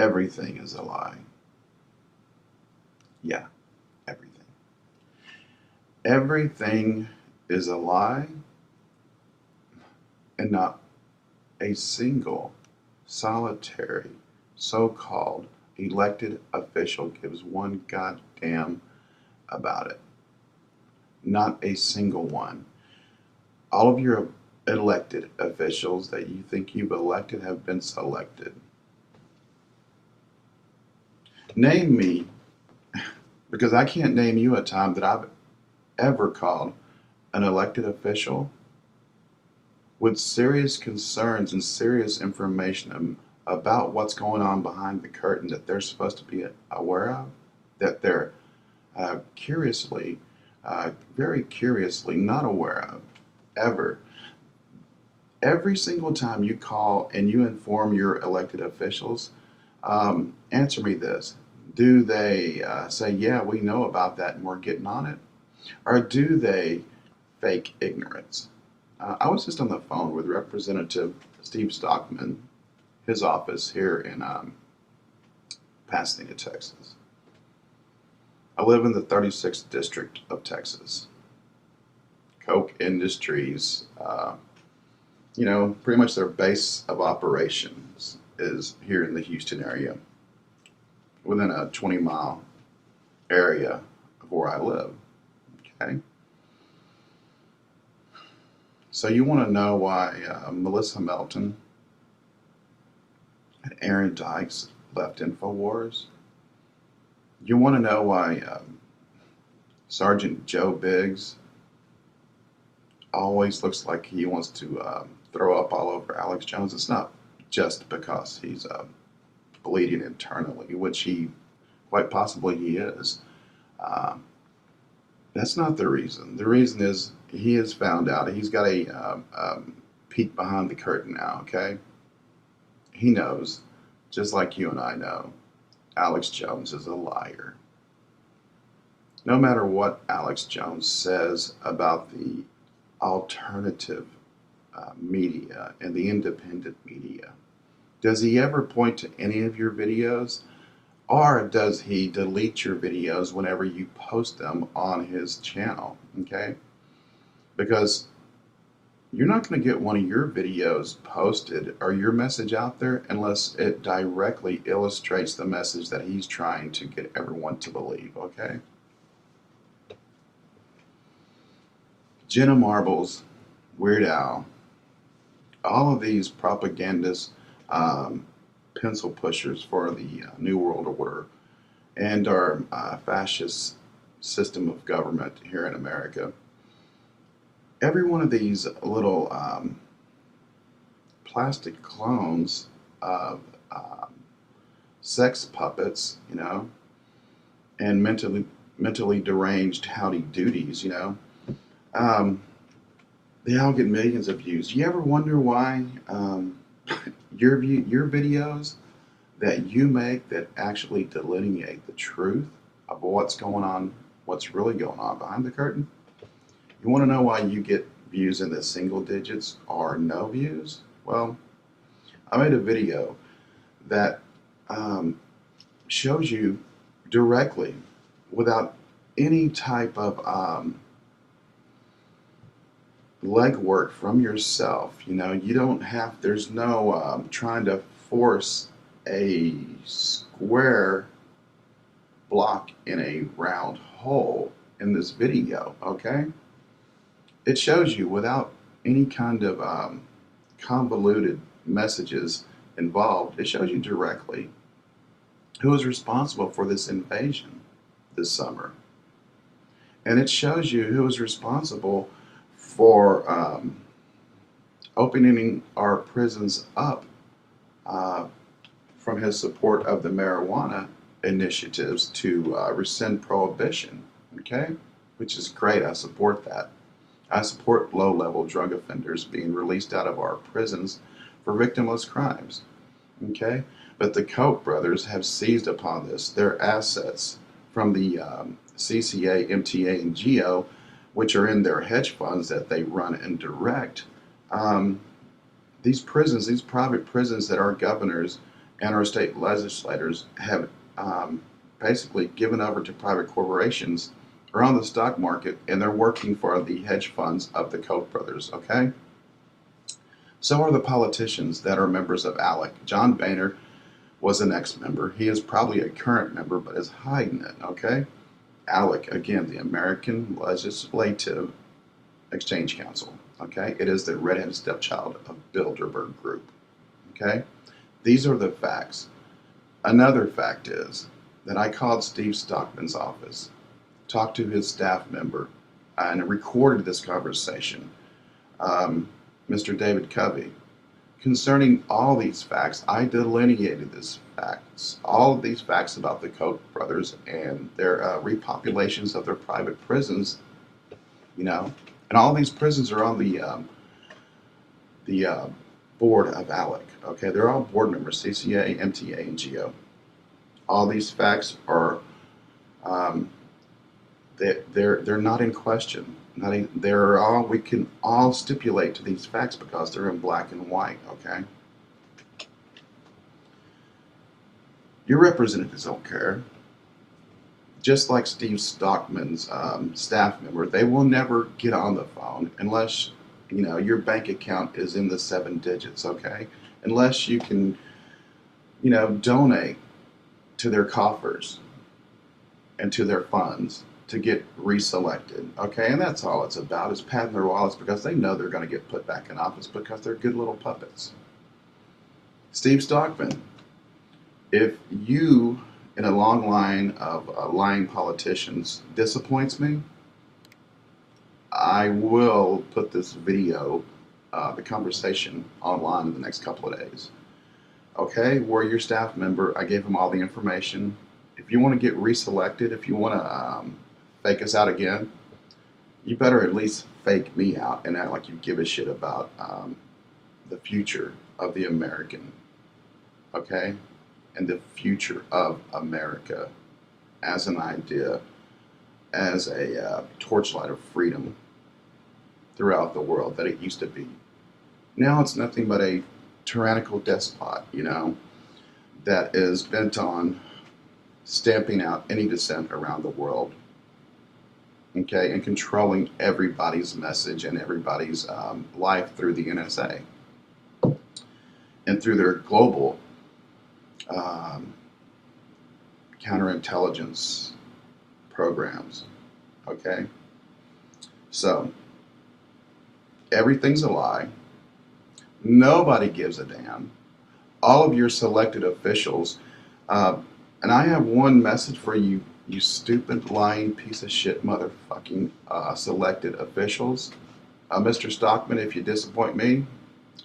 Everything is a lie. Yeah, everything. Everything is a lie, and not a single solitary so-called elected official gives one goddamn about it. Not a single one. All of your elected officials that you think you've elected have been selected. Name me, because I can't name you a time that I've ever called an elected official with serious concerns and serious information about what's going on behind the curtain that they're supposed to be aware of, that they're curiously, very curiously not aware of, ever. Every single time you call and you inform your elected officials, answer me this. Do they say, yeah, we know about that and we're getting on it? Or do they fake ignorance? I was just on the phone with Representative Steve Stockman, his office here in Pasadena, Texas. I live in the 36th district of Texas. Coke Industries, pretty much their base of operations is here in the Houston area, within a 20-mile area of where I live. Okay. So you want to know why Melissa Melton and Aaron Dykes left InfoWars? You want to know why Sergeant Joe Biggs always looks like he wants to throw up all over Alex Jones? It's not just because he's bleeding internally, which he, quite possibly he is. That's not the reason. The reason is he has found out. He's got a peek behind the curtain now, okay? He knows, just like you and I know, Alex Jones is a liar. No matter what Alex Jones says about the alternative media and the independent media, does he ever point to any of your videos? Or does he delete your videos whenever you post them on his channel, okay? Because you're not going to get one of your videos posted or your message out there unless it directly illustrates the message that he's trying to get everyone to believe, okay? Jenna Marbles, Weird Al, all of these propagandists, pencil pushers for the New World Order and our fascist system of government here in America. Every one of these little plastic clones of sex puppets, and mentally deranged howdy doodies, they all get millions of views. You ever wonder why your videos that you make that actually delineate the truth of what's going on, what's really going on behind the curtain? You want to know why you get views in the single digits or no views? Well, I made a video that shows you directly, without any type of legwork from yourself. You don't have, there's no trying to force a square block in a round hole in this video, okay? It shows you without any kind of convoluted messages involved. It shows you directly who is responsible for this invasion this summer. And it shows you who is responsible for opening our prisons up from his support of the marijuana initiatives to rescind prohibition, okay? Which is great. I support that. I support low-level drug offenders being released out of our prisons for victimless crimes, okay? But the Koch brothers have seized upon this. Their assets from the CCA, MTA, and GEO, which are in their hedge funds that they run and direct. These prisons, these private prisons that our governors and our state legislators have basically given over to private corporations are on the stock market, and they're working for the hedge funds of the Koch brothers, okay? So are the politicians that are members of ALEC. John Boehner was an ex-member. He is probably a current member, but is hiding it, okay? ALEC, again, the American Legislative Exchange Council, okay? It is the redheaded stepchild of Bilderberg Group, okay? These are the facts. Another fact is that I called Steve Stockman's office, talked to his staff member, and recorded this conversation, Mr. David Covey. Concerning all these facts, I delineated these facts, all of these facts about the Koch brothers and their repopulations of their private prisons, and all these prisons are on the board of ALEC. Okay, they're all board members: CCA, MTA, and GO. All these facts are they're not in question. They're all, we can all stipulate to these facts because they're in black and white. Okay, your representatives don't care. Just like Steve Stockman's staff member, they will never get on the phone unless your bank account is in the 7 digits. Okay, unless you can donate to their coffers and to their funds to get reselected, okay? And that's all it's about, is patting their wallets because they know they're going to get put back in office because they're good little puppets. Steve Stockman, if you, in a long line of lying politicians, disappoints me, I will put this video, the conversation, online in the next couple of days. Okay, we're your staff member. I gave him all the information. If you want to get reselected, if you want to fake us out again, you better at least fake me out and act like you give a shit about the future of the American, okay? And the future of America as an idea, as a torchlight of freedom throughout the world that it used to be. Now it's nothing but a tyrannical despot, that is bent on stamping out any dissent around the world, okay, and controlling everybody's message and everybody's life through the NSA and through their global counterintelligence programs, okay? So, everything's a lie. Nobody gives a damn. All of your selected officials, and I have one message for you, you stupid, lying piece of shit motherfucking selected officials. Mr. Stockman, if you disappoint me,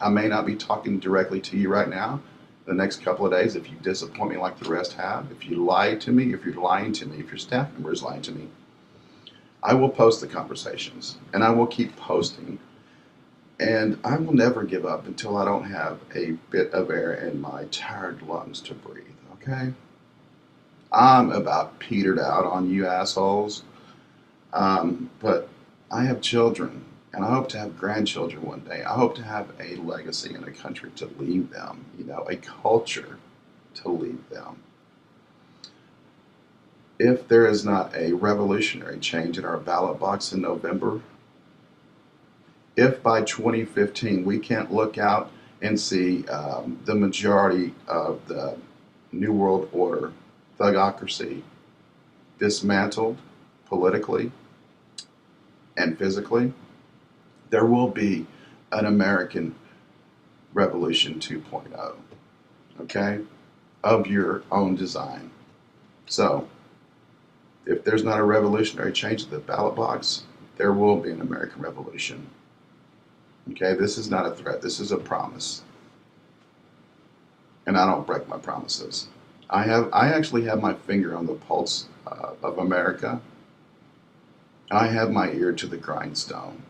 I may not be talking directly to you right now. The next couple of days, if you disappoint me like the rest have, if you lie to me, if you're lying to me, if your staff member is lying to me, I will post the conversations, and I will keep posting. And I will never give up until I don't have a bit of air in my tired lungs to breathe, okay? I'm about petered out on you assholes. But I have children, and I hope to have grandchildren one day. I hope to have a legacy in a country to leave them, a culture to leave them. If there is not a revolutionary change in our ballot box in November, if by 2015 we can't look out and see the majority of the New World Order, thugocracy, dismantled politically and physically, there will be an American Revolution 2.0, okay, of your own design. So, if there's not a revolutionary change at the ballot box, there will be an American Revolution. Okay, this is not a threat, this is a promise. And I don't break my promises. I actually have my finger on the pulse of America. I have my ear to the grindstone.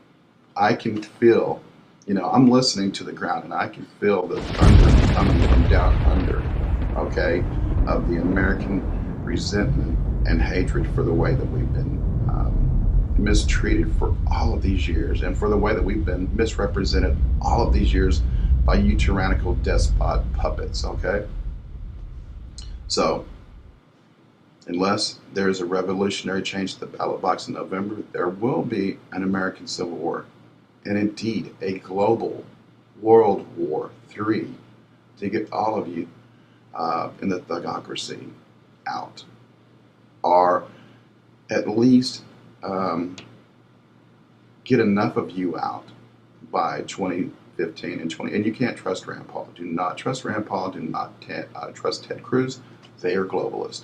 I can feel, I'm listening to the ground, and I can feel the thunder coming from down under, okay, of the American resentment and hatred for the way that we've been mistreated for all of these years, and for the way that we've been misrepresented all of these years by you tyrannical despot puppets, okay? So, unless there is a revolutionary change to the ballot box in November, there will be an American Civil War, and indeed a global World War III, to get all of you in the thugocracy out, or at least get enough of you out by 2015 and 20. And you can't trust Rand Paul. Do not trust Rand Paul. Do not trust Ted Cruz. They are globalists.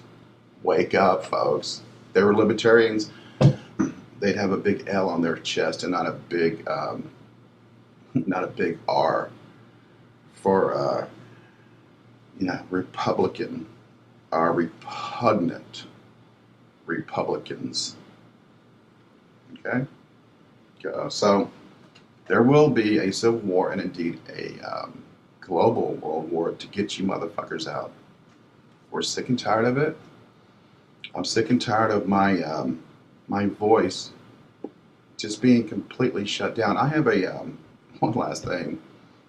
Wake up, folks. They were libertarians. They'd have a big L on their chest and not a big R for Republican are repugnant Republicans. Okay? So there will be a civil war and indeed a global world war to get you motherfuckers out. We're sick and tired of it. I'm sick and tired of my my voice just being completely shut down. I have a one last thing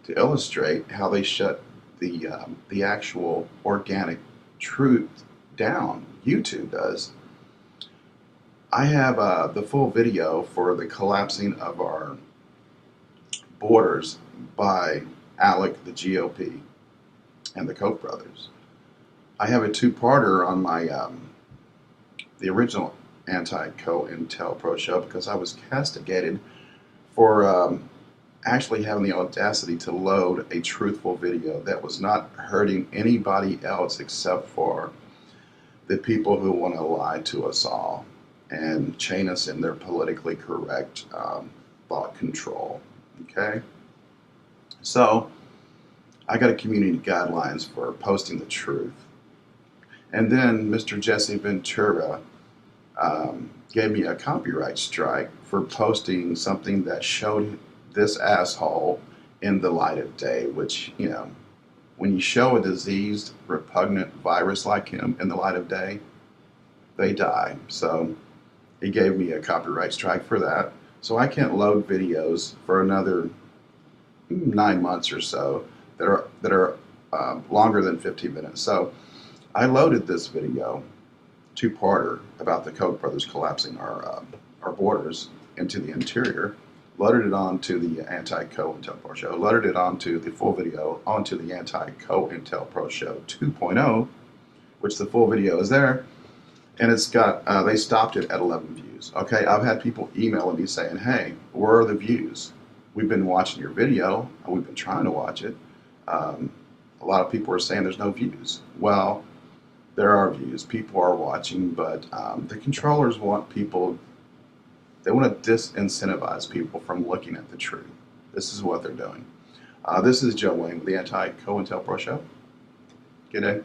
to illustrate how they shut the actual organic truth down. YouTube does. I have the full video for the collapsing of our borders by Alec, the GOP, and the Koch brothers. I have a two-parter on my the original AntiCoIntelPro show because I was castigated for actually having the audacity to load a truthful video that was not hurting anybody else except for the people who want to lie to us all and chain us in their politically correct thought control. Okay? So, I got a community guidelines for posting the truth. And then Mr. Jesse Ventura gave me a copyright strike for posting something that showed this asshole in the light of day, which, you know, when you show a diseased, repugnant virus like him in the light of day, they die. So he gave me a copyright strike for that. So I can't load videos for another 9 months or so that are longer than 15 minutes. So I loaded this video, two-parter, about the Koch brothers collapsing our borders into the interior, loaded it onto the AntiCoIntelPro show, loaded it onto the full video onto the AntiCoIntelPro show 2.0, which the full video is there, and it's got, they stopped it at 11 views. Okay, I've had people emailing me saying, hey, where are the views? We've been watching your video, and we've been trying to watch it. A lot of people are saying there's no views. Well, there are views. People are watching, but the controllers want people, they want to disincentivize people from looking at the truth. This is what they're doing. This is Joe Wayne with the AntiCoIntelPro show. Good day.